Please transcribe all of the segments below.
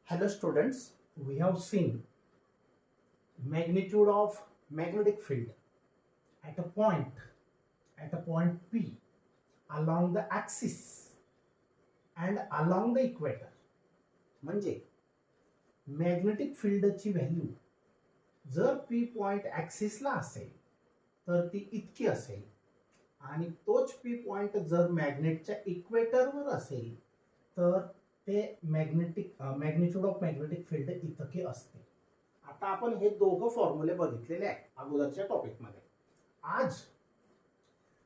Hello students, we have seen magnitude of magnetic field at a point P along the axis and along the equator. म्हणजे magnetic फिल्डची value जर P point ॲक्सिसला असेल तर ती इतकी असेल आणि तोच P पॉइंट जर मॅग्नेटच्या इक्वेटरवर असेल तर ते मॅग्निट्यूड ऑफ मॅग्नेटिक फिल्ड इतके असते. आता आपण हे दोघं फॉर्म्युले बघितलेले आहेत अगोदरच्या टॉपिकमध्ये. आज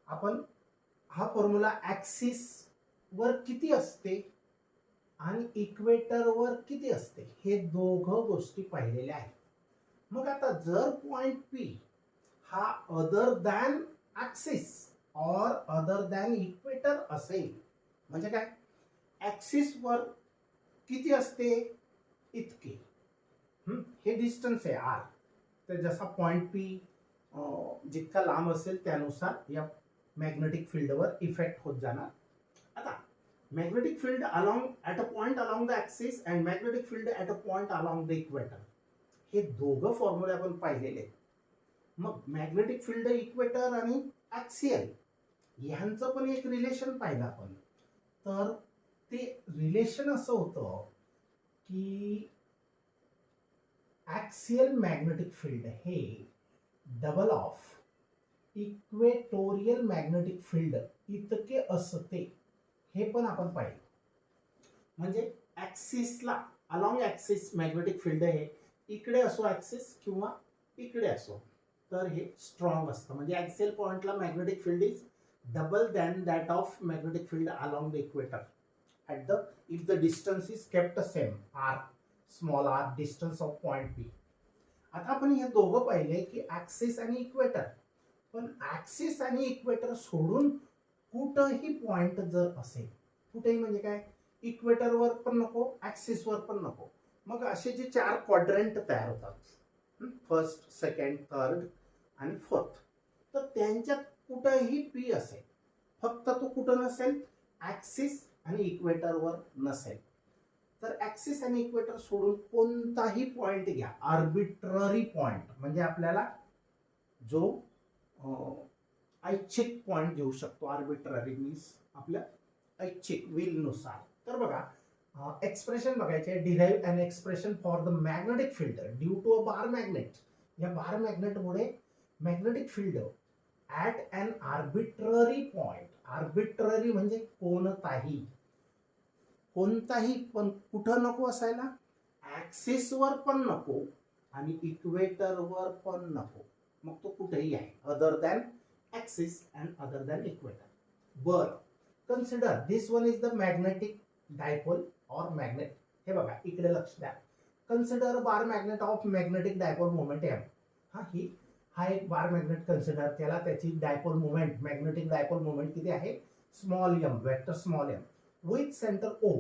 आपण हा फॉर्म्युला ॲक्सिस वर किती असते आणि इक्वेटरवर किती असते हे दोघं गोष्टी पाहिलेल्या आहेत. मग आता जर पॉइंट P हा अदर दॅन ॲक्सिस और अदर दॅन इक्वेटर असेल म्हणजे काय, ॲक्सिस वर किती असते इतके, हे डिस्टन्स आहे आर. तर जसा पॉइंट P जितका लांब असेल त्यानुसार या मॅग्नेटिक फील्डवर इफेक्ट होत जाणार. आता magnetic field along at a point along the axis and magnetic field at a point along the equator हे दोघं फॉर्म्युले आपण पाहिलेले आहेत. मग मॅग्नेटिक फील्ड इक्वेटर आणि ॲक्सियल ह्यांचं पण एक रिलेशन पाहिलं आपण. तर ते रिलेशन असं होतं की ॲक्सियल मॅग्नेटिक फील्ड हे double of equatorial magnetic field इतके असते हे पण आपण पाहिलं. म्हणजे ॲक्सिसला अलॉंग ॲक्सिस मॅग्नेटिक फील्ड हे इकडे असो ॲक्सिस किंवा इकडे असो तर हे स्ट्रॉंग असतं. म्हणजे ॲक्सियल पॉइंटला magnetic field is double than that of magnetic field along the equator at the if the distance is kept the same r small r distance of point P. आता आपण हे दोघं पाहिले की ऍक्सिस आणि इक्वेटर, पण axis आणि equator सोडून कुठंही पॉइंट जर असेल, कुठेही म्हणजे काय, इक्वेटरवर पण नको ऍक्सिसवर पण नको, मग असे जे चार क्वाड्रंट तयार होतात, फर्स्ट सेकंड थर्ड आणि फोर्थ, तर त्यांच्यात कुठंही P असेल, फक्त तो कुठं नसेल ऍक्सिस आणि इक्वेटरवर नसेल. तर ऍक्सिस आणि इक्वेटर सोडून कोणताही पॉइंट घ्या, आर्बिट्ररी पॉइंट, म्हणजे आपल्याला जो ऐच्छिक पॉइंट घेऊ शकतो. आर्बिट्ररी मीन्स आपल्या ऐच्छिक विल नुसार. तर बघा एक्सप्रेशन बघायचे, derive an expression for the magnetic field due to a bar magnet. या बार मॅग्नेटमुळे magnetic field at an arbitrary point, arbitrary म्हणजे कोणताही, कोणताही पण कुठं नको असायला, ऍक्सिसवर पण नको आणि इक्वेटरवर पण नको, मग तो कुठेही आहे other than axis and other than equator. बर, consider this one is the magnetic dipole or magnet. हे बघा इकडे लक्ष द्या. Consider bar magnet of magnetic dipole moment M. हा एक बार मॅग्नेट कन्सिडर केला, त्याची dipole moment, magnetic dipole moment किती आहे, small M, vector small M, with centre O,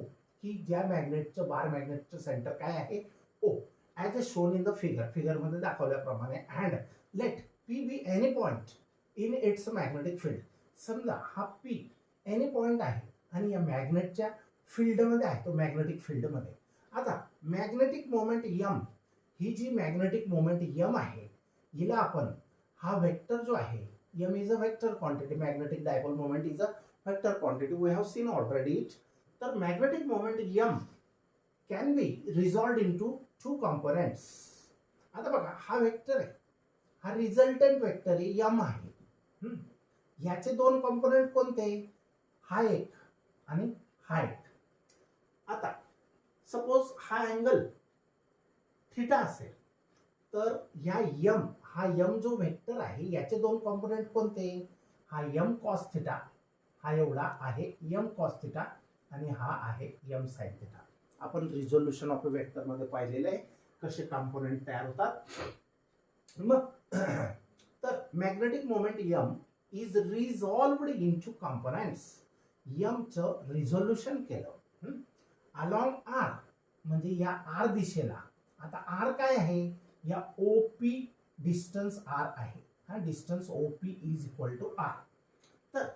की ज्या मॅग्नेटचं बार मॅग्नेटचं सेंटर काय आहे O, as a shown in the फिगरमध्ये दाखवल्याप्रमाणे. And let P be any point in its magnetic field. समजा हा P एनी पॉइंट आहे आणि या मॅग्नेटच्या फील्डमध्ये आहे, तो मॅग्नेटिक फील्डमध्ये. आता मॅग्नेटिक मोमेंट यम, ही जी मॅग्नेटिक मोमेंट यम आहे हिला आपण, हा वेक्टर जो आहे, M is a vector quantity, magnetic dipole moment is a vector quantity, we have seen already it. तर magnetic moment M can be resolved into two components. आता बघा हा वेक्टर आहे, हा रिझल्टंट वेक्टर आहे, यम आहे. याचे दोन कंपोनेंट कोणते, हा एक आणि हा एक. आता सपोज हा अँगल थिटा असेल तर या यम, हा यम जो वेक्टर आहे याचे दोन कंपोनेंट कोणते, हा यम कॉस थिटा, हा एवढा आहे यम कॉस थिटा आणि हा आहे यम साइन थिटा. आपण रिझोल्युशन ऑफ अ वेक्टर मध्ये पाहिलेलं आहे कसे कंपोनेंट तयार होतात. मग तर magnetic moment M is resolved into components. यमचं रिझोल्युशन केलं अलॉंग आर, म्हणजे या आर दिशेला. आता आर काय आहे, या OP डिस्टन्स आर आहे, हा distance OP is equal to R. तर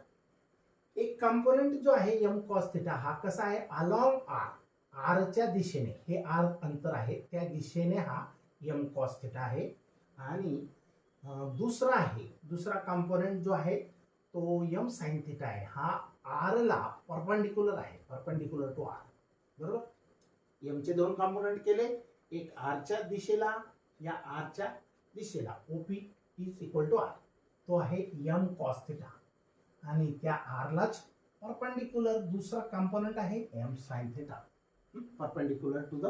एक कंपोनेंट जो आहे यम कॉस थिटा हा कसा आहे, अलॉंग आर, आरच्या दिशेने, हे आर अंतर आहे त्या दिशेने हा एम कॉस थिटा आहे. आणि दुसरा कंपोनेंट जो आहे तो एम साइन थिटा आहे. हा आर ला परपेंडिक्युलर आहे, परपेंडिक्युलर टू आर. बरोबर. एमचे दोन कंपोनेंट केले, एक आरच्या दिशेला, या आरच्या दिशेला OP is equal to R, तो आहे एम कॉस थिटा. आणि त्या आरलाच परपेंडिक्युलर दुसरा कंपोनेंट आहे M sine theta, perpendicular to the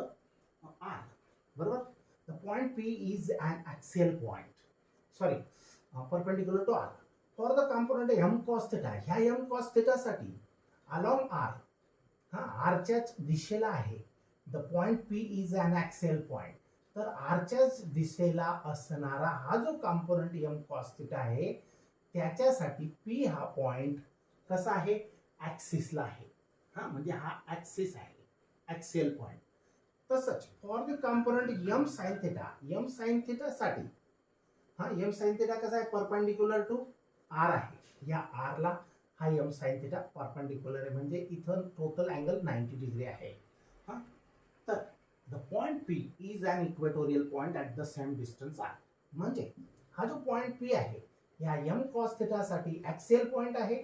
R. बरोबर. The point P is an axial point, sorry perpendicular to R. For the component M cos theta, ह्या M cos theta साठी along R, हा आरच्याच दिशेला आहे. The point P is an axial point. तर आरच्याच दिशेला असणारा हा जो कंपोनेंट एम कॉस थिटा आहे त्याच्यासाठी पी हा पॉइंट कसा आहे, ऍक्सिसला आहे. हा म्हणजे हा ऍक्सिस आहे, ऍक्सियल पॉइंट. तसंच for the component M sine theta, M sine theta साठी हा एम साइन थिटा कसा आहे, परपेंडिक्युलर टू आर आहे. या आर ला हा एम साइन थिटा परपेंडिक्युलर आहे, म्हणजे इथं टोटल अँगल 90 डिग्री आहे. हा तर the point P is an equatorial point at the same distance R. म्हणजे हा जो पॉइंट पी आहे या एम कॉस थिटा साठी ऍक्सियल पॉइंट आहे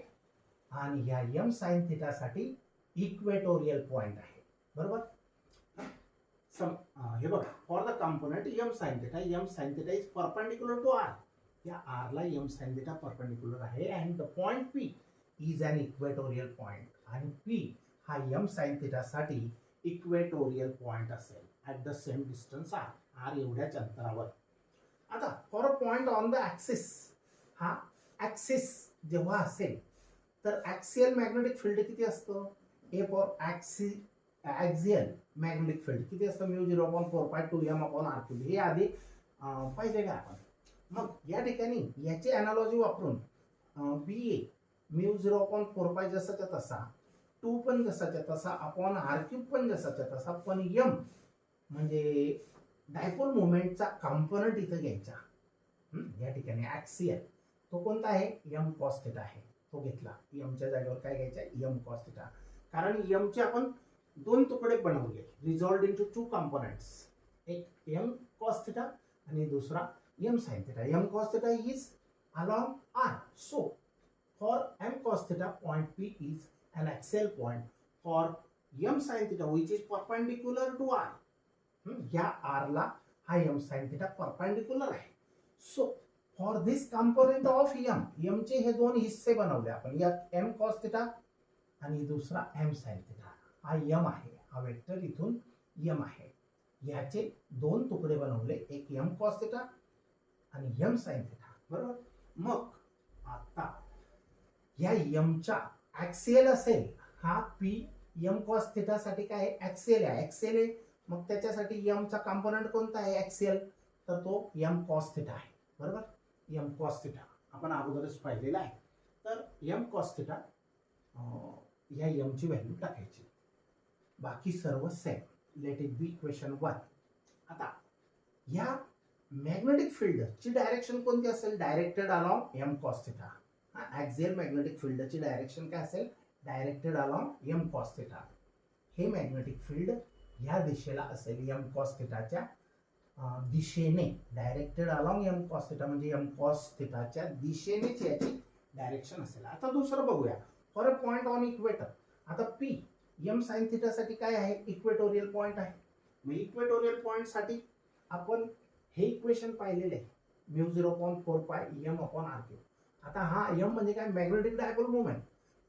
आणि या एम साइन थिटा साठी इक्वेटोरियल पॉइंट आहे. बरोबर. हे बघा, for the component M sine theta is perpendicular to R. या आर ला एम साइन थिटा परपेंडिक्युलर आहे and the point P is an equatorial point. आणि पी हा एम साइन थिटा साठी इक्वेटोरियल पॉइंट असेल at the same distance R, R एवढ्याच अंतरावर. आता for a point on the axis, हा ऍक्सिस जेव्हा असेल तर ऍक्सियल मॅग्नेटिक फील्ड किती असतं, a for axial magnetic field किती असतं, μ0/4π2m/r3. हे आधी पाहिजे का आपण. मग या ठिकाणी याची अनालॉजी वापरून बी ए μ0/4π जसाच्या तसा, 2 पण जसाच्या तसा अपॉन r³ पण जसाच्या तसा, पण m म्हणजे डायपोल मोमेंटचा कंपोनेंट इथं घ्यायचा. या ठिकाणी ऍक्सियल तो कोणता आहे, एम कॉस थिटा आहे, तो घेतला. एमच्या जागेवर काय घ्यायचा, एम कॉस थिटा. कारण एमचे आपण दोन तुकडे बनवले, रिझॉल्व्ड इनटू 2 कंपोनेंट्स, एक एम कॉस थिटा आणि दुसरा M sine theta. M cos theta is along R, so for M cos theta point P is an axial point. For m sin theta which is perpendicular to r, या r ला हा m sin theta perpendicular आहे. So for this component of m चे हे दोन हिस्से बनवले आपण, एक m cos theta आणि दुसरा m sin theta. हा m आहे, हा वेक्टर इथून m आहे, याचे दोन तुकडे बनवले, एक m cos theta आणि m sin theta. बरोबर. मग आता या m च्या ऍक्सियल असेल, हा पी एम कॉस थिटा साठी काय आहे, ऍक्सियल आहे. ऍक्सियल आहे मग त्याच्यासाठी एम चा कंपोनेंट कोणता आहे ऍक्सियल, तर तो एम कॉस थिटा आहे. बरोबर. एम कॉस थिटा आपण अगोदरच पाहिलेला आहे. तर एम कॉस थिटा या एम ची व्हॅल्यू टाकायची, बाकी सर्व same. Let it be equation 1. आता या मॅग्नेटिक फिल्डची डायरेक्शन कोणती असेल, directed along M cos theta. Axial magnetic फिल्डची डायरेक्शन काय असेल, directed along M cos theta. हे मॅग्नेटिक फील्ड ह्या दिशेला असेल, एम कॉस थिटाच्या दिशेने, directed along M cos theta म्हणजे एम कॉस थिटाच्या दिशेनेच याची डायरेक्शन असेल. आता दुसरं बघूया, for a point on equator. आता पी एम साइन थिटा साठी काय आहे, इक्वेटोरियल पॉइंट आहे. मग इक्वेटोरियल पॉइंट साठी आपण हे इक्वेशन पाहिलेले आहे, μ0/4πm/r³. आता हा m म्हणजे काय, मॅग्नेटिक डायपोल मोमेंट.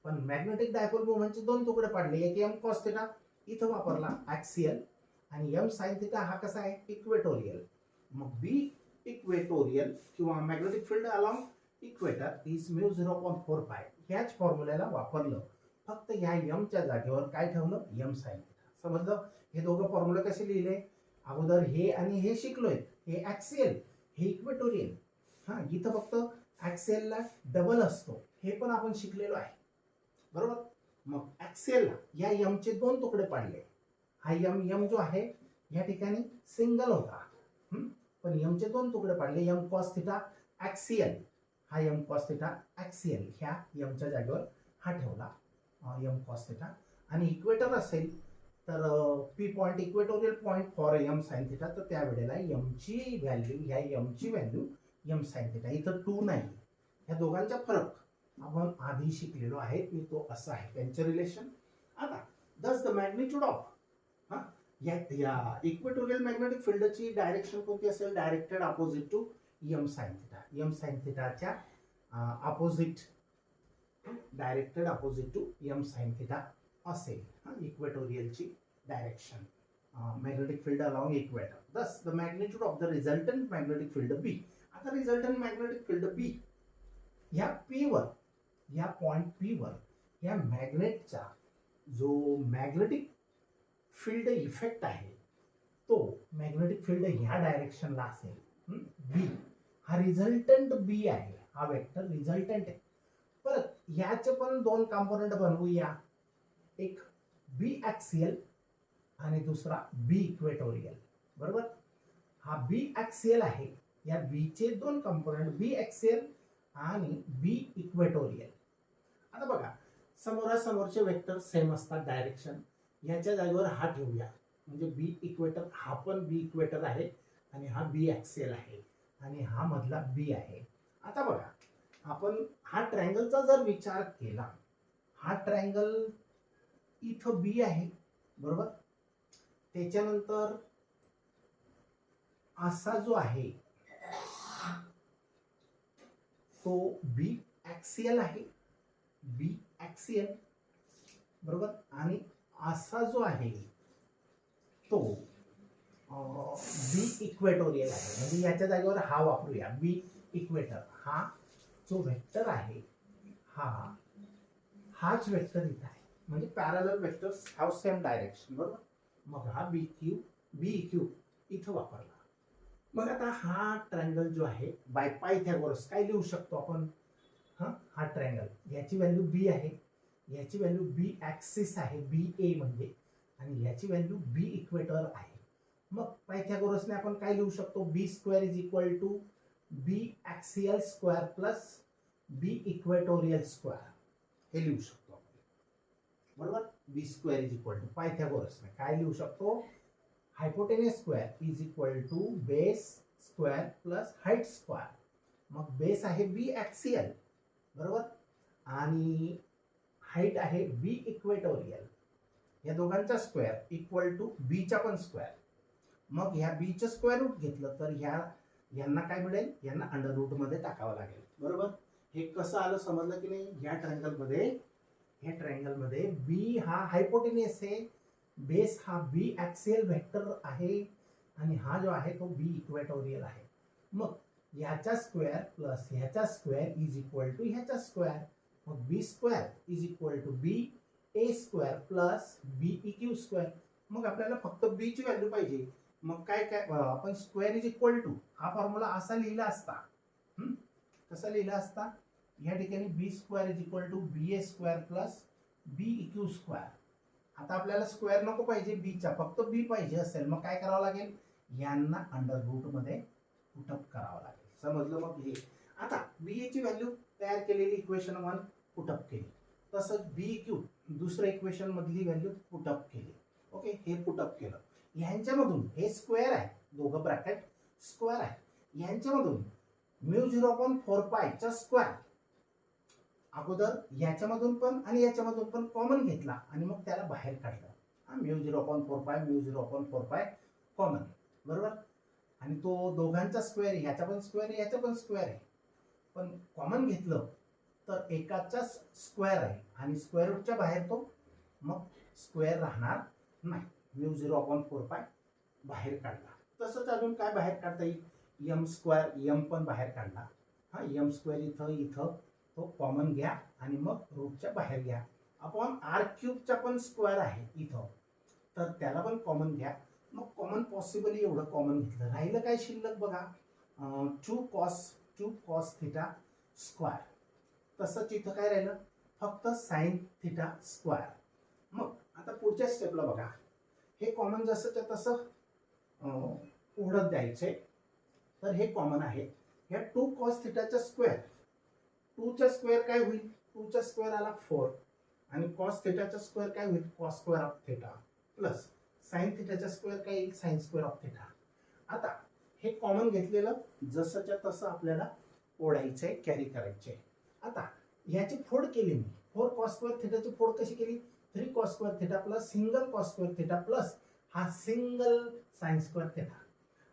पण मॅग्नेटिक डायपोल मोमेंटचे दोन तुकडे पाडले, एक एम कॉस थिटा इथं वापरला ऍक्सियल आणि एम साइन थिटा हा कसा आहे, इक्वेटोरियल. मग बी इक्वेटोरियल किंवा magnetic field along equator is μ0/4π. ह्याच फॉर्म्युल्याला वापरलं, फक्त ह्या m च्या जागेवर काय ठेवलं, एम साइन थिटा. समजलं. हे दोघं फॉर्म्युले कसे लिहिले, अगोदर हे आणि हे शिकलोय, हे ऍक्सियल हे इक्वेटोरियल. हा इथं फक्त ऍक्सियल ला डबल असतो, हे पण आपण शिकलेलो आहे. बरोबर. मग ऍक्सियल ला या एम चे दोन तुकडे पाडले, हा एम जो आहे या ठिकाणी सिंगल होता, पण एम चे दोन तुकडे पाडले, एम कॉस थिटा ऍक्सियल, हा एम कॉस थिटा ऍक्सियल, ह्या एम च्या जागेवर हा ठेवला एम कॉस थिटा. आणि इक्वेटर असेल तर P point equatorial point for M sine theta, तर त्यावेळेला एमची व्हॅल्यू, ह्या एमची व्हॅल्यू एम साइन थिटा, इथं 2 नाही, ह्या दोघांचा फरक आपण आधी शिकलेलो आहे की तो असा आहे त्यांचे रिलेशन. आता दस द मॅग्निट्यूड ऑफ या इक्वेटोरियल मॅग्नेटिक फील्डची डायरेक्शन कोणती असेल, directed opposite to M sine theta, M sine थिटाच्या अपोजिट, directed opposite to M sine theta असेल इक्वेटोरियलची direction, magnetic field along equator. Thus the magnitude of the resultant magnetic field B. आता resultant magnetic field बी ह्या P वर, या point P वर या मॅग्नेटचा जो मॅग्नेटिक फील्ड इफेक्ट आहे तो मॅग्नेटिक फील्ड ह्या डायरेक्शनला असेल. बी हा रिझल्टंट बी आहे, हा वेक्टर रिझल्टंट आहे. परत याचे पण दोन कंपोनेंट बनवूया, एक बी ऍक्सियल आणि दुसरा बी इक्वेटोरियल. बरोबर, हा बी ऍक्सियल आहे, या बी चे दोन कंपोनेंट बी ऍक्सियल आणि बी इक्वेटोरियल. आता बघा, समोरासमोरचे वेक्टर सेम असतात डायरेक्शन, याच्या जागेवर हा ठेवूया, म्हणजे बी इक्वेटर, हा पण बी इक्वेटर आहे आणि हा बी ऍक्सियल आहे आणि हा मधला बी आहे. आता बघा, आपण हा ट्रायंगलचा जर विचार केला, हा ट्रायंगल इथं बी आहे, बरोबर, त्याच्यानंतर असा जो आहे तो बी ऍक्सियल आहे, बी ऍक्सियल, बरोबर, आणि असा जो आहे तो बी इक्वेटोरियल आहे. म्हणजे याच्या जागेवर हा वापरूया, बी इक्वेटर. हा जो वेक्टर आहे हाच वेक्टर इथं आहे, म्हणजे parallel vectors have same direction. बरोबर, मग हा बी क्यू इथं वापरला. मग आता हा ट्रायंगल जो आहे बाय पायथागोरस काय लिहू शकतो आपण, हा ट्रायंगल, याची व्हॅल्यू बी आहे, याची व्हॅल्यू बी ऍक्सिस आहे, बी ए म्हणजे, आणि याची व्हॅल्यू बी इक्वेटर आहे. मग पायथागोरसने आपण काय लिहू शकतो, B square is equal to B axial square plus B equatorial square, हे लिहू शकतो आपण. बरोबर, B square is equal to पायथागोरसने काय लिहू शकतो, hypotenuse square is equal to base square plus height square. मग बेस आहे बी ऍक्सियल, बरोबर, आणि हाईट आहे बी इक्वेटोरियल, या दोघांचा स्क्वेअर इक्वल टू बीचा पण स्क्वेअर. मग ह्या बीचं स्क्वेअर रूट घेतलं तर यांना काय मिळेल, यांना अंडर रूट मध्ये टाकावं लागेल. बरोबर, हे कसं आलं समजलं की नाही. ह्या ट्रायंगल मध्ये बी हा हायपोटेनियस आहे, बेस हा बी ऍक्सियल वेक्टर आहे आणि हा जो आहे तो बी इक्वेटोरियल आहे. मग ह्याचा स्क्वेअर प्लस ह्याचा स्क्वेअर इज इक्वल टू ह्याचा स्क्वेअर. मग B square is equal to B A square plus B E Q square. मग आपल्याला फक्त बी ची व्हॅल्यू पाहिजे. मग काय आपण स्क्वेअर इज इक्वल टू, हा फॉर्म्युला असा लिहिला असता, कसा लिहिला असता, या ठिकाणी B square is equal to B A square plus B E Q square. आता आपल्याला स्क्वेअर नको पाहिजे बीचा, फक्त बी पाहिजे असेल, मग काय करावं लागेल, यांना अंडर रूट मध्ये पुटअप करावं लागेल. समजलं. मग हे आता बी ची व्हॅल्यू तयार केलेली इक्वेशन 1 पुटअप केली, तसंच बी क्यू दुसऱ्या इक्वेशन मधली व्हॅल्यू पुटअप केली. ओके, हे पुटअप केलं. ह्यांच्यामधून हे स्क्वेअर आहे, दोघं ब्रॅकेट स्क्वेअर आहे, ह्यांच्यामधून μ0/4π चा स्क्वेअर अगोदर याच्यामधून पण आणि याच्यामधून पण कॉमन घेतला आणि मग त्याला बाहेर काढलं. μ0/4π कॉमन, बरोबर, आणि तो दोघांचा स्क्वेअर, याचा पण स्क्वेअर आहे, याचा पण स्क्वेअर आहे, पण कॉमन घेतलं तर एकाचा स्क्वेअर आहे आणि स्क्वेअर रूटच्या बाहेर तो मग स्क्वेअर राहणार नाही. μ0/4π बाहेर काढला. तसंच अजून काय बाहेर काढता येईल, एम स्क्वेअर, एम पण बाहेर काढला. एम स्क्वेअर इथं तो कॉमन घ्या आणि मग रूटच्या बाहेर घ्या. आपण आर क्यूबचा पण स्क्वेअर आहे इथं, तर त्याला पण कॉमन घ्या. मग कॉमन पॉसिबली एवढं कॉमन घेतलं, राहिलं काय शिल्लक बघा, 2 cos थिटा स्क्वेअर. तसंच इथं काय राहिलं, फक्त साइन थिटा स्क्वेअर. मग आता पुढच्या स्टेपला बघा, हे कॉमन जसंच्या तसं उघडत द्यायचे. तर हे कॉमन आहे, ह्या 2 cos थिटाचा स्क्वेअर, 2 चा स्क्वेअर काय होईल, 2 चा स्क्वेअर आला 4 आणि cos थिटाचा स्क्वेअर काय होईल, cos square of theta plus sine थिटाचा स्क्वेअर काय येईल, साइन स्क्वेअर ऑफ थिटा. आता हे कॉमन घेतलेलं जसंच्या तसं आपल्याला ओढायचंय, कॅरी करायचंय. आता याची फोड केली मी, 4 कॉस स्क्वेअर थिटाची फोड कशी केली, 3 cos square theta plus single cos square theta plus हा सिंगल साइन स्क्वेअर थिटा.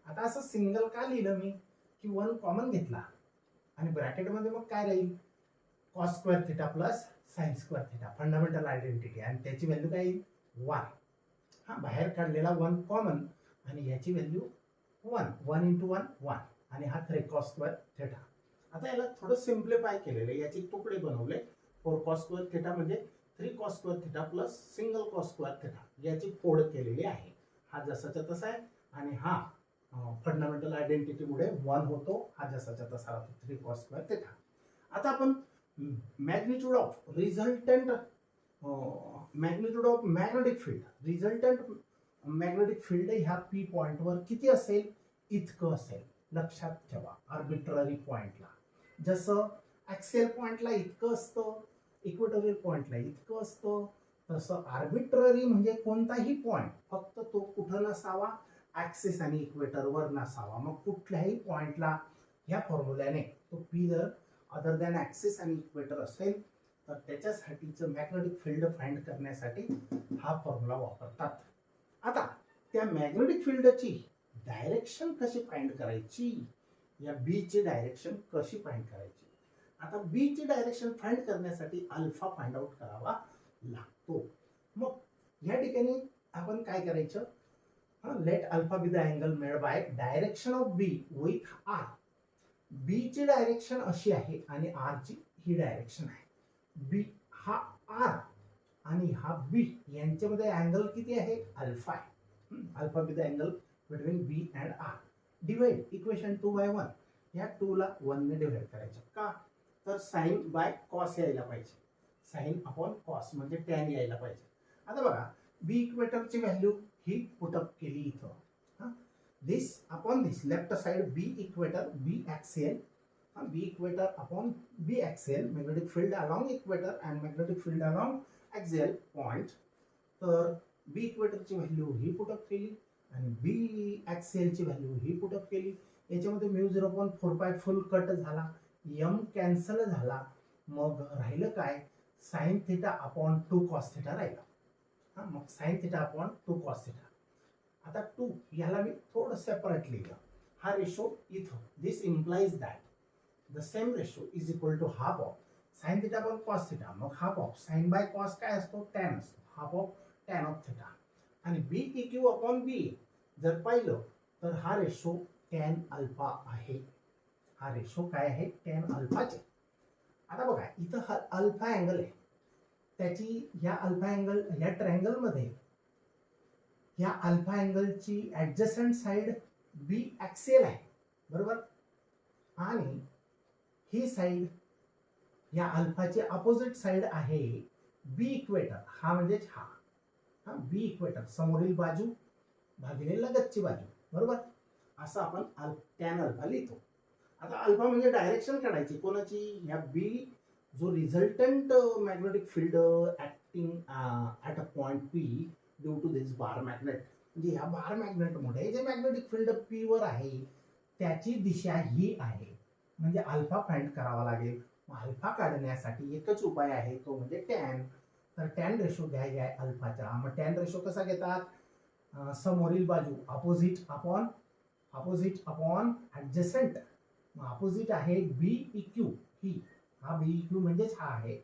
आता असं सिंगल का लिहिलं मी, की 1 कॉमन घेतला आणि ब्रॅकेटमध्ये मग काय राहील, cos square theta plus sine square theta, fundamental identity, आणि त्याची व्हॅल्यू काय येईल 1. हा बाहेर काढलेला 1 कॉमन आणि याची व्हॅल्यू 1, 1 इंटू 1 1, आणि हा 3 कॉस स्क्वेअर थिटा. आता याला थोडं सिम्प्लिफाय केलेलं, याचे तुकडे बनवले. 4 कॉस स्क्वेअर थिटा म्हणजे 3 cos square theta plus single cos square theta, याची फोड केलेली आहे. हा जसाच्या तसा आहे आणि हा फंडामेंटल आयडेंटिटीमुळे 1 होतो, हा जसाच्या तसा राहतो 3 कॉस स्क्वेअर थिटा. आता आपण magnitude of resultant magnitude of magnetic field, resultant magnetic field ह्या पी पॉइंटवर किती असेल, इतकं असेल. लक्षात ठेवा, आर्बिट्ररी पॉइंटला जसं ऍक्सियल पॉइंटला इतकं असतं, इक्वेटोरियल पॉइंटला इतकं असतं, तसं आर्बिट्ररी म्हणजे कोणताही पॉइंट, फक्त तो कुठं नसावा, ऍक्सिस आणि इक्वेटरवर नसावा. मग कुठल्याही पॉइंटला ह्या फॉर्म्युल्याने तो पी जर अदर दॅन ऍक्सिस आणि इक्वेटर असेल तर त्याच्यासाठीचं मॅग्नेटिक फील्ड फाइंड करण्यासाठी हा फॉर्म्युला वापरतात. आता त्या मॅग्नेटिक फील्डची डायरेक्शन कशी फाइंड करायची, या बी ची डायरेक्शन कशी फाइंड करायची. आता बी ची डायरेक्शन फाइंड करण्यासाठी अल्फा फाइंड आउट करावा लागतो. मग या ठिकाणी आपण काय करायचं, let alpha be the angle made by direction of B with R. B ची डायरेक्शन अशी आहे आणि आर ची ही डायरेक्शन आहे. बी हा आर आणि हा बी यांच्यामध्ये अँगल किती आहे, अल्फा आहे. Alpha be the angle between B and R. Divide equation 2/1, या 2 ला 1 ने डिवाइड करायचं. का तर साइन बाय कॉस यायला पाहिजे, साइन अपॉन कॉस म्हणजे टॅन यायला पाहिजे. आता बघा, बी इक्वेटरची व्हॅल्यू ही पुटअप केली इथं. This upon this, left side B equator, B axial, B equator upon B axial, magnetic field along equator and magnetic field along axial point. तर बी इक्वेटरची व्हॅल्यू ही put up केली आणि बी ऍक्सियलची व्हॅल्यू ही put up केली. याच्यामध्ये mu 0.45 फुल cut झाला, M cancel झाला, मग राहिलं काय, sign theta upon 2 cos theta राहिला. मग sign theta upon 2 cos theta. आता 2 याला मी थोडं सेपरेट लिहिलं, हा रेशो इथं, this implies that the same ratio is equal to half of sine theta upon cos theta. मग half of sine by cos काय असतो, टॅन असतो, half of tan of theta. आणि B E Q upon B जर पाहिलं तर हा ratio tan alpha आहे. हा रेशो काय आहे, टॅन अल्फाचे. आता बघा इथं हा अल्फा अँगल आहे, त्याची या अल्फा अँगल या ट्रायंगल मध्ये या अल्फा अँगलची ऍडजसंट साइड बी ऍक्सियल आहे, बरोबर. आणि ही साइड या अल्फाची अपोजिट साइड आहे बी इक्वेटर, हा म्हणजेच हा बी इक्वेटर, समोरील बाजू भागिले लगतची बाजू, बरोबर. असं आपण टॅन अल्फा लिहितो. आता अल्फा म्हणजे डायरेक्शन काढायची कोणाची, या बी जो resultant magnetic field acting at a point P due to this bar magnet, म्हणजे ह्या बार मॅग्नेटमुळे जे मॅग्नेटिक फील्ड पी वर आहे त्याची दिशा ही आहे, म्हणजे अल्फा फाइंड करावा लागेल. अल्फा काढण्यासाठी एकच उपाय आहे, तो म्हणजे टॅन. तर टॅन रेशो घ्यायचा आहे अल्फाचा. मग टॅन रेशो कसा घेतात, समोरील बाजू अपोजिट अपॉन ऍडजसंट. अपोजिट आहे बी ई क्यू, ही हा बी ई क्यू म्हणजेच हा आहे,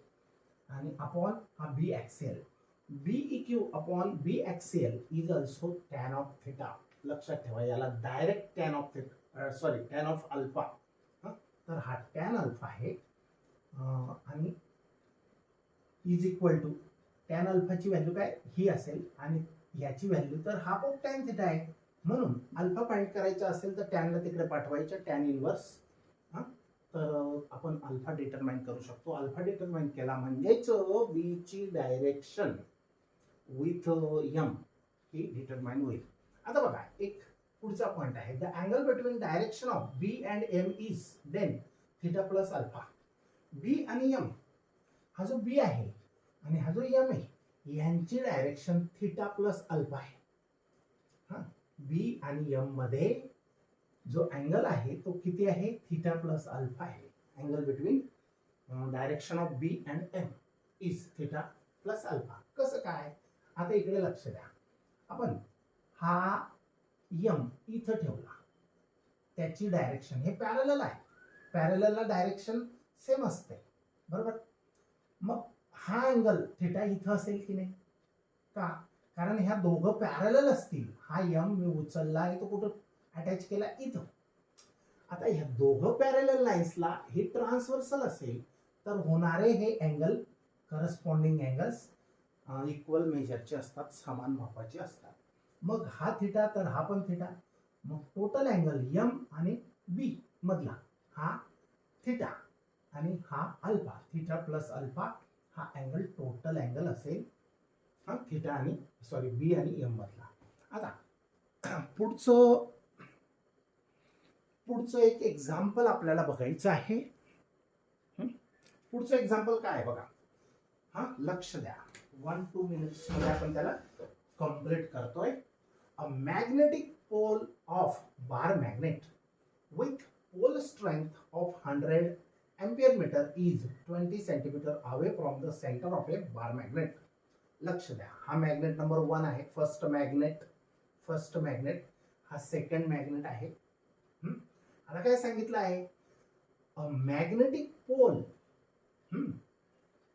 आणि अपॉन हा B axial. B E Q upon B axial is also tan of theta. लक्षात ठेवा, याला direct tan of theta, sorry tan of alpha. तर हा टॅन अल्फा आहे आणि इज इक्वल टू टॅन अल्फाची व्हॅल्यू काय ही असेल आणि याची व्हॅल्यू तर हाफ ऑफ टॅन थिटा आहे. म्हणून अल्फा फाइंड करायचा असेल तर टॅनला तिकडे पाठवायचं, टॅन इनवर्स. तर आपण अल्फा डिटरमाइन करू शकतो. अल्फा डिटरमाइन केला म्हणजेच बी ची डायरेक्शन विथ एम ही डिटरमाइन होईल. आता बघा एक पुढचा पॉइंट आहे, the angle between direction of B and M is then theta plus alpha. B आणि एम, हा जो बी आहे आणि हा जो एम आहे यांची डायरेक्शन थिटा प्लस अल्फा आहे. हा बी आणि एम मध्ये जो अँगल आहे तो किती आहे, थिटा प्लस अल्फा आहे. Angle between direction of B and M is theta plus alpha. कसं काय, आता इकडे लक्ष द्या. आपण हा यम इथं ठेवला, त्याची डायरेक्शन हे पॅरलल आहे, पॅरललला डायरेक्शन सेम असते बरोबर. मग हा अँगल थिटा इथं असेल की नाही, का, कारण ह्या दोघं पॅरलल असतील. हा यम मी उचलला आहे तो कुठं अटॅच केला, इथं. आता ह्या दोघं पॅरलल लाईन्सला हे ट्रान्सव्हर्सल असेल तर होणारे हे अँगल करस्पॉन्डिंग अँगल्स इक्वल मेजरचे असतात, समान मापाचे असतात. मग हा थिटा तर हा पण थिटा, मग टोटल अँगल यम आणि बी मधला हा थिटा आणि हा अल्फा, थिटा प्लस अल्फा हा अँगल टोटल अँगल असेल, हा थिटा आणि सॉरी बी आणि एम मधला. आता पुढचं एक एक्झाम्पल आपल्याला बघायचं आहे. पुढचं एक्झाम्पल काय आहे बघा. हा लक्ष द्या, 1-2 मिनिट्स मध्ये आपण त्याला कंप्लीट करतोय. A magnetic pole of bar magnet with pole strength of 100 ampere meter is 20 centimeter away from the center of a bar magnet. लक्ष द्या, हा मॅग्नेट नंबर 1 आहे, फर्स्ट मॅग्नेट. हा सेकंड मॅग्नेट आहे. आता काय सांगितलं आहे, a magnetic pole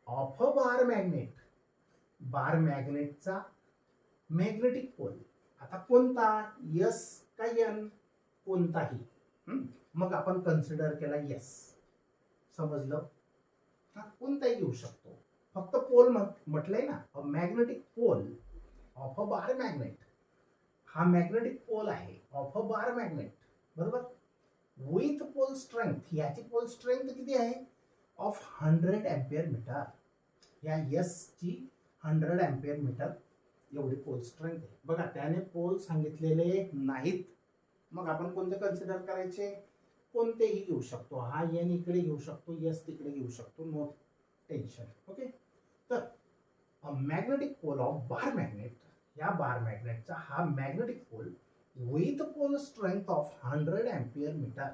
of a bar magnet, bar मॅग्नेटचा मॅग्नेटिक पोल. आता कोणता, यस का एन, कोणताही. मग आपण कन्सिडर केला यस, समजलं. कोणताही घेऊ शकतो, फक्त पोल म्हटलंय ना. A magnetic pole of a bar magnet, हा मॅग्नेटिक पोल आहे ऑफ अ बार मॅग्नेट बरोबर. विथ पोल स्ट्रेंथ, याची पोल स्ट्रेंथ किती आहे, ऑफ 100 एम्पियर मीटर. या यस ची 100 एम्पियर मीटर एवढी पोल स्ट्रेंथ आहे. बघा त्याने पोल सांगितलेले नाहीत, मग आपण कोणते कन्सिडर करायचे, कोणतेही घेऊ शकतो. हा एन इकडे घेऊ शकतो, यस तिकडे घेऊ शकतो, नो टेन्शन. ओके. तर magnetic pole of bar magnet, या बार मॅग्नेटचा हा magnetic pole with pole strength of 100 ampere metre,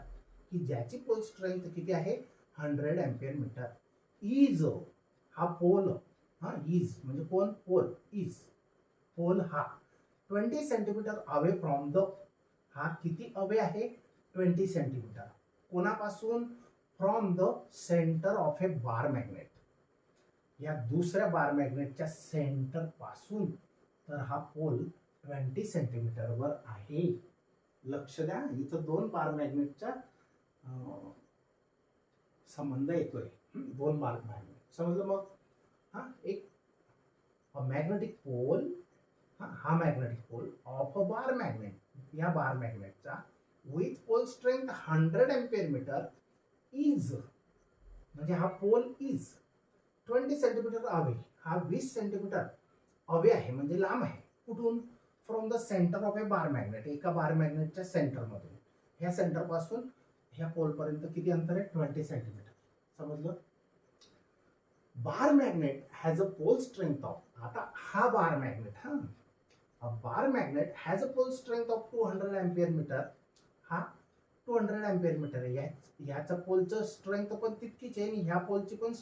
की ज्याची पोल स्ट्रेंथ किती आहे, 100 एम्पियर मीटर. इज, हा पोल, हा इज म्हणजे कोण, पोल इज, पोल हा 20 सेंटीमीटर अवे फ्रॉम द, हा किती अवे आहे, 20 सेंटीमीटर. कोणापासून, from the centre of a bar magnet, या दुसऱ्या बार मॅग्नेटच्या सेंटर पासून. तर हा पोल 20 सेंटीमीटर वर आहे. लक्ष द्या, इथं दोन बार मॅग्नेटचा संबंध येतोय, दोन बार मॅग्नेट, समजलं. मग हा एक मॅग्नेटिक पोल, हा magnetic pole of a bar magnet, या बार मॅग्नेटचा with pole strength 100 ampere metre is, म्हणजे हा पोल इज 20 सेंटीमीटर अवे, हा 20 सेंटीमीटर अवे आहे म्हणजे लांब आहे. कुठून, from the centre of a bar magnet, एका बार मॅग्नेटच्या सेंटर मधून. ह्या सेंटर पासून ह्या पोल पर्यंत किती अंतर आहे, 20 सेंटीमीटर. समजलं. Bar magnet has a pole strength of, आता हा bar magnet, a bar magnet has a pole strength of 200 ampere meter. हा 200 ampere meter आहे. याचा पोलचं स्ट्रेंथ पण तितकीच आहे आणि ह्या पोलची पण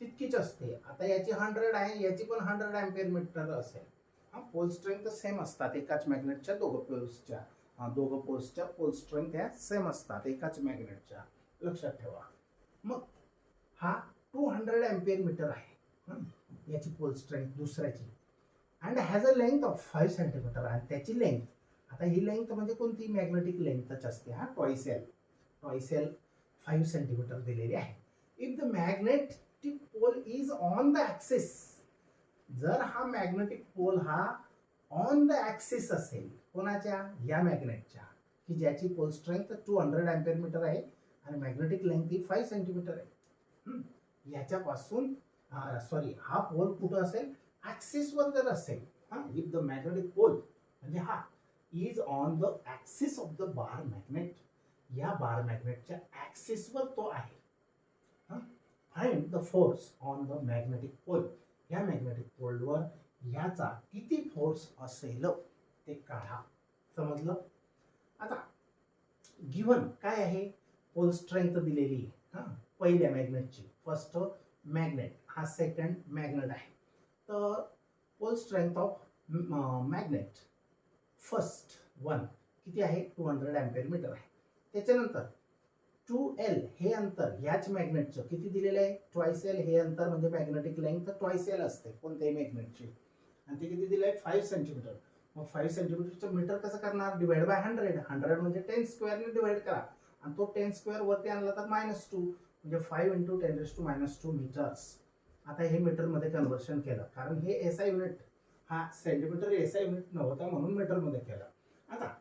तितकीच असते. आता याची 100 आहे, याची पण 100 एम्पियर मीटर असेल. हा पोल स्ट्रेंथ सेम असतात एकाच मॅग्नेटच्या, दोघं पोल्सच्या पोल स्ट्रेंथ ह्या सेम असतात एकाच मॅग्नेटच्या, लक्षात ठेवा. मग हा 200 एम्पियर मीटर आहे याची पोल स्ट्रेंथ दुसऱ्याची, and has a length of 5 centimetre. आणि त्याची लेंथ, आता ही लेंथ म्हणजे कोणती, मॅग्नेटिक लेंथच असते. हा ट्वाइस एल 5 सेंटीमीटर दिलेली आहे. If the magnetic pole is on the axis, जर हा मॅग्नेटिक पोल हा ऑन द ऍक्सिस असेल, कोणाच्या, या मॅग्नेटच्या, की ज्याची पोल स्ट्रेंथ 200 एम्पियर मीटर आहे आणि मॅग्नेटिक लेंथ ही 5 सेंटीमीटर आहे. याच्यापासून सॉरी, हा पोल कुठं असेल, ऍक्सिस वर जर असेल, इफ द मॅग्नेटिक पोल म्हणजे हा is on the axis of the bar magnet, या बार मॅग्नेटच्या ऍक्सिस वर तो आहे. Find the force on the magnetic pole, या मॅग्नेटिक पोलवर याचा किती फोर्स असेल ते काढा. समजलं? आता गिवन काय आहे, पोल स्ट्रेंथ दिलेली आहे हा पहिल्या मॅग्नेटची, फर्स्ट मॅग्नेट हा सेकंड मॅग्नेट आहे. तर pole strength of magnet first one किती आहे, 200 अँपिअर मीटर आहे. त्याच्यानंतर 2L हे अंतर ह्याच मॅग्नेटचं किती दिलेलं आहे, ट्वाइस एल हे अंतर म्हणजे मॅग्नेटिक लेंथ ट्वाइस एल असते कोणत्याही मॅग्नेटची, आणि ते किती दिलं आहे 5 सेंटीमीटर. मग 5 सेंटीमीटरचं मीटर कसं करणार, डिवाइड बाय 100. 100 म्हणजे 10 स्क्वेअरने डिवाइड करा, आणि तो 10 स्क्वेअर वरती आणला तर -2 म्हणजे 5 × 10⁻² मीटर्स. आता हे मीटरमध्ये कन्व्हर्शन केलं, कारण हे एसआय युनिट हा सेंटीमीटर एसआय युनिट नव्हता म्हणून मीटरमध्ये केलं. आता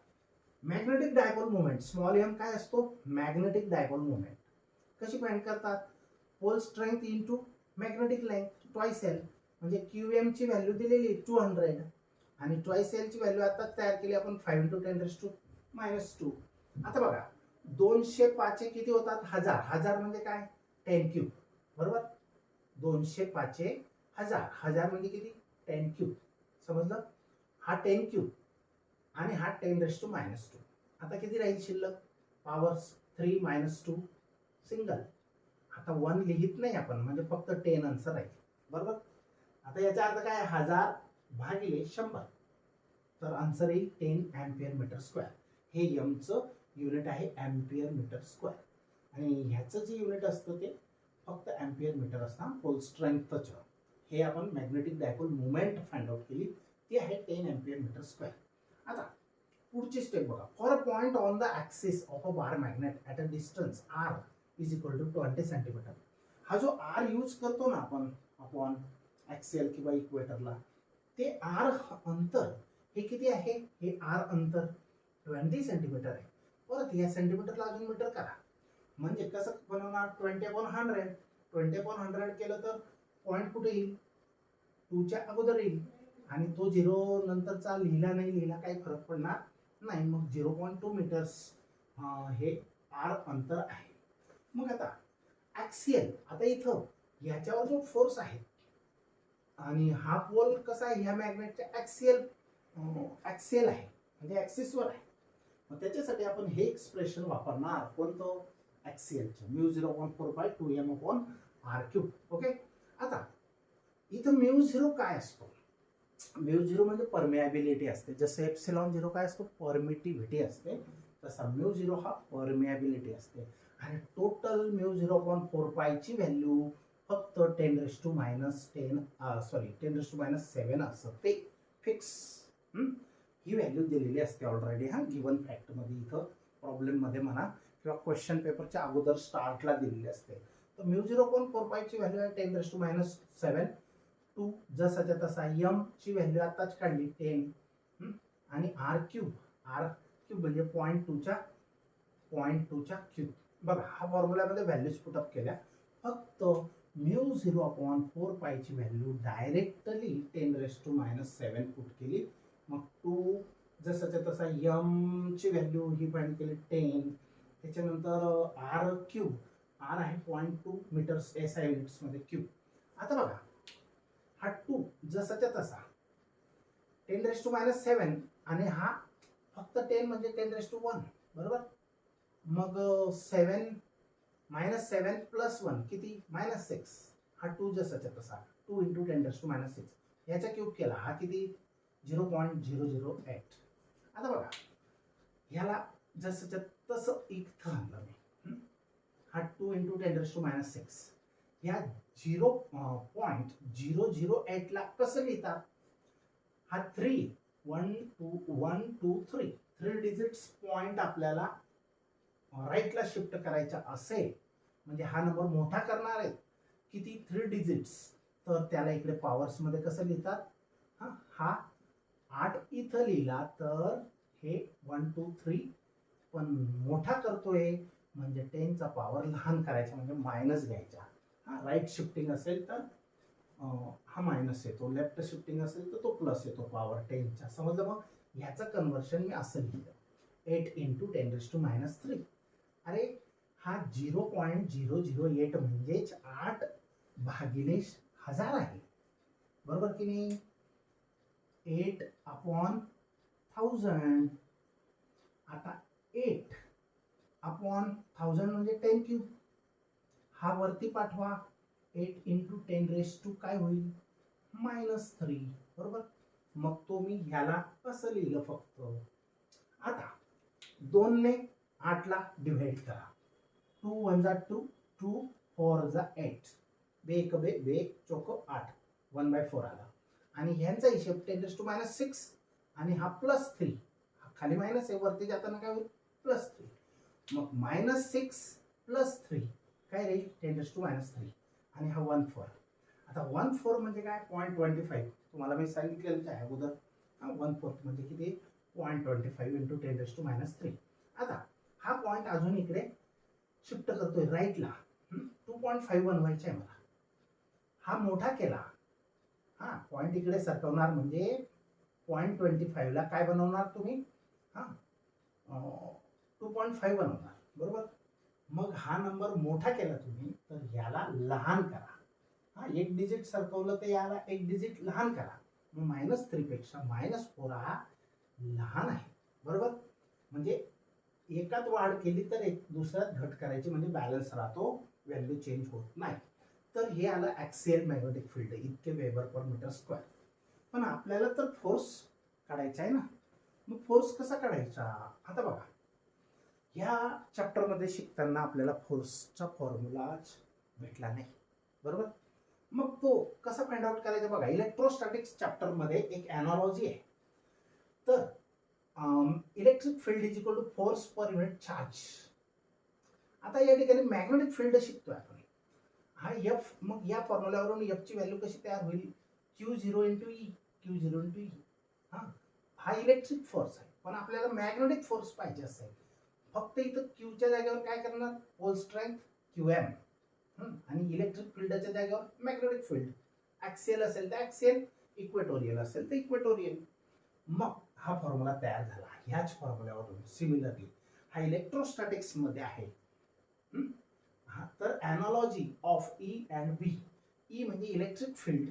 magnetic dipole movement small M काय असतो, मॅग्नेटिक डायपोल मुवमेंट कशी फाइंड करतात, pole strength into magnetic length twice L, म्हणजे QM ची व्हॅल्यू दिलेली 200 आणि ट्वाइस एल ची व्हॅल्यू आता तयार केली आपण 5 × 10⁻². आता बघा 205 किती होतात, 1000. 1000 म्हणजे काय, 10 क्यूब, बरोबर. 205 1000, 1000 म्हणजे किती, 10 क्यूब. समजलं? हा 10 क्यूब आणि हा 10⁻². आता किती राहील शिल्लक, पॉवर्स 3 - 2 सिंगल. आता 1 लिहित नाही आपण, म्हणजे फक्त 10 आन्सर आहे, बरोबर. आता याचा अर्थ काय, 1000 भागिले 100, तर आन्सर येईल 10 अँपिअर मीटर स्क्वेअर. हे एमचं युनिट आहे अँपिअर मीटर स्क्वेअर, आणि ह्याचं जे युनिट असतं ते फक्त अँपिअर मीटर असतं पोल स्ट्रेंथचं. हे आपण magnetic dipole movement find out केली, ती आहे 10 अँपिअर मीटर स्क्वेअर. आता पुढची स्टेप बघा, for a point on the axis of a bar magnet at a distance r = 20 centimetre. हा जो r यूज करतो ना आपण अपॉन ॲक्सियल किंवा इक्वेटरला, ते r अंतर हे किती आहे, हे r अंतर 20 सेंटीमीटर आहे. परत या सेंटीमीटरला अजून मीटर करा, म्हणजे कसं बनवणार, 20/100. 20/100 केलं तर पॉइंट कुठे येईल, 2 च्या अगोदर येईल, आणि तो 0 नंतरचा लिहिला नाही लिहिला काही फरक पडणार नाही. मग 0.2 मीटर्स हे r अंतर आहे. मग आता ॲक्सियल, आता इथं ह्याच्यावर जो फोर्स आहे आणि हा पोल कसा आहे, ह्या मॅग्नेटच्या ॲक्सियल आहे, म्हणजे ॲक्सिसवर आहे. मग त्याच्यासाठी आपण हे एक्सप्रेशन वापरणार, कोणतं, ॲक्सियलचं, μ0/4π2m/r³. ओके. आता इथं μ0 काय असतो, μ0 म्हणजे परमिएबिलिटी असते. जसं ε0 काय असतो, परमिटिव्हिटी असते, तसा μ0 हा परमिएबिलिटी असते. आणि टोटल μ0/4π ची व्हॅल्यू फक्त 10⁻7 असते, फिक्स. ही व्हॅल्यू दिलेली असते ऑलरेडी, हा गिवन फॅक्ट मध्ये, इथं प्रॉब्लेम मध्ये म्हणा किंवा क्वेश्चन पेपरच्या अगोदर स्टार्टला दिलेली असते. तर μ0/4π ची व्हॅल्यू आहे 10⁻7. 2 जसाच्या तसा, m ची व्हॅल्यू आताच काढली 10, आणि r³ म्हणजे 0.2 च्या क्यूब. बघा हा फॉर्म्युल्यामध्ये व्हॅल्यूज पुटअप केल्या, फक्त μ0/4π ची व्हॅल्यू डायरेक्टली 10⁻7 पुट केली. मग 2 जसाच्या तसा, m ची व्हॅल्यू ही फाइंड केली 10, त्याच्यानंतर r³ r आहे 0.2 मीटर्स SI युनिट्स मध्ये क्यूब. आता बघा हा 2 जसाच्या तसा 10⁻7, आणि हा फक्त 10 म्हणजे 10⁻1, बरोबर. मग 7 + 1 किती, -6. हा 2 जसाच्या तसा 2 × 10⁻6 याचा क्यूब केला, हा किती 0.008. आता बघा ह्याला जसंच्या तसं इथं आणलं मी, हा 2 × 10⁻6. या 0.008 ला कसं लिहितात, हा 3 1 2 3 डिजिट्स पॉइंट आपल्याला राईटला शिफ्ट करायचा असेल, म्हणजे हा नंबर मोठा करणार आहे किती, 3 डिजिट्स, तर त्याला इकडे पॉवर्स मध्ये कसं लिहितात, हा 8 इथं लिहिला तर हे 1 2 3, पण मोठा करतोय म्हणजे 10 चा पॉवर लहान करायचा, म्हणजे मायनस घ्यायचा. राईट शिफ्टिंग असेल तर हा मायनस येतो, लेफ्ट शिफ्टिंग असेल तर तो प्लस येतो पॉवर 10 चा. समजलं? मग ह्याचं कन्व्हर्शन मी असं लिहिलं, 8 × 10⁻3. अरे हा 0.008 म्हणजेच 8/1000 आहे, बरोबर की नाही. 8/1000 आता 8 अपॉन 1000 म्हणजे 10 क्यूब. हा वरती पाठवा. 8 इंटू 10 रेस टू काय होईल -3. बरोबर. मग तो मी ह्याला असं लिहिलं फक्त. आता 2 ने 8 ला डिव्हाइड करा. 2 1 जा 2, 2 4 जा 8, बे बे चोक 8, 1/4 आला. आणि ह्यांचा हिशोब 10⁻⁶ आणि हा +3, खाली मायनस आहे, वरती जाताना काय होईल +3. मग -6 + 3 काय राहील 10⁻³ आणि हा 1/4. आता 1/4 म्हणजे काय 0.25. तुम्हाला मी सांगितलेलं आहे अगोदर. 1/4 म्हणजे किती 0.25 इंटू 10⁻³ आता हा पॉइंट अजून इकडे शिफ्ट करतोय राईटला. 2.5 बनवायचे आहे मला. हा मोठा केला. हा पॉइंट इकडे सरकवणार म्हणजे 0.25 ला काय बनवणार तुम्ही 2.5 बनवणार. बरोबर. मग हा नंबर मोठा केला तुम्ही तर याला लहान करा. एक डिजिट सरकवलं तर याला एक डिजिट लहान करा. मग -3 पेक्षा -4 हा लहान आहे. बरोबर. म्हणजे एकात वाढ केली तर एक दुसऱ्यात घट करायची म्हणजे बॅलन्स राहतो, व्हॅल्यू चेंज होत नाही. तर हे आलं ऍक्सियल मॅग्नेटिक फील्ड, इतके वेबर पर मीटर स्क्वेअर. पण आपल्याला तर फोर्स काढायचा आहे ना. मग फोर्स कसा काढायचा. आता बघा या चॅप्टर मध्ये शिकताना आपल्याला फोर्सचा फॉर्म्युला भेटला नाही. बरोबर. मग तो कसा फाइंड आउट करायचा बघा. इलेक्ट्रोस्टॅटिक्स चॅप्टर मध्ये एक एनालॉजी आहे. तर electric field is equal to force per unit charge. आता या ठिकाणी मॅग्नेटिक फील्ड शिकतोय आपण. हा एफ, मग या फॉर्म्युल्यावरून एफ ची व्हॅल्यू कशी तयार होईल Q0 into E, Q0 into E. हा इलेक्ट्रिक फोर्स आहे. पण आपल्याला मॅग्नेटिक फोर्स पाहिजे असेल. फक्त इथं क्यूच्या जागेवर काय करणार पोल स्ट्रेंथ QM आणि इलेक्ट्रिक फील्डच्या जागेवर मॅग्नेटिक फील्ड. ऍक्सियल असेल तर ऍक्सियल, इक्वेटोरियल असेल तर इक्वेटोरियल. मग हा फॉर्म्युला तयार झाला. ह्याच फॉर्म्युल्यावरून सिमिलरली हा इलेक्ट्रोस्टॅटिक्स मध्ये आहे. तर analogy of E and B. E म्हणजे इलेक्ट्रिक फील्ड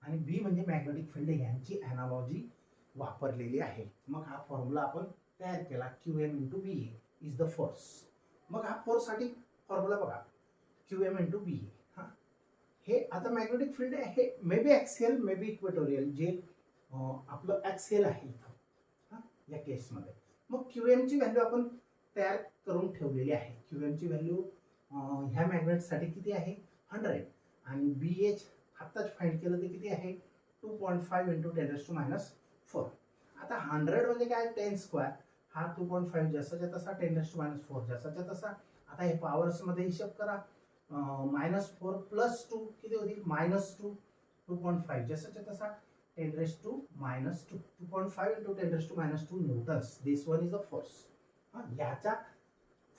आणि बी म्हणजे मॅग्नेटिक फील्ड यांची एनालॉजी वापरलेली आहे. मग हा फॉर्म्युला आपण तयार केला. QM into B is the force. मग हा फोर्स साठी फॉर्म्युला बघा QM इंटू बी. हे आता मॅग्नेटिक फील्ड आहे, may be axial may be equatorial, जे आपलं ऍक्सियल आहे इथं या केसमध्ये. मग QM ची व्हॅल्यू आपण तयार करून ठेवलेली आहे. QM ची व्हॅल्यू ह्या मॅग्नेटसाठी किती आहे 100 आणि BH आत्ताच फाइंड केलं ते किती आहे 2.5 इंटू 10⁻⁴. आता 100 म्हणजे काय 10 स्क्वेअर. हा 2.5 जसाच्या तसा 10⁻⁴ जसाच्या तसा. आता हे पॉवर्स मध्ये हिशोब करा. -4 + 2 किती होतील -2. 2.5 जसाच्या तसा 10⁻². 2.5 into 10⁻² newtons. This one is the force. याचा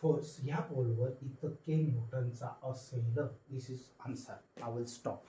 फोर्स ह्या पोलवर इतके न्यूटनचा असेल. This is answer. I will stop.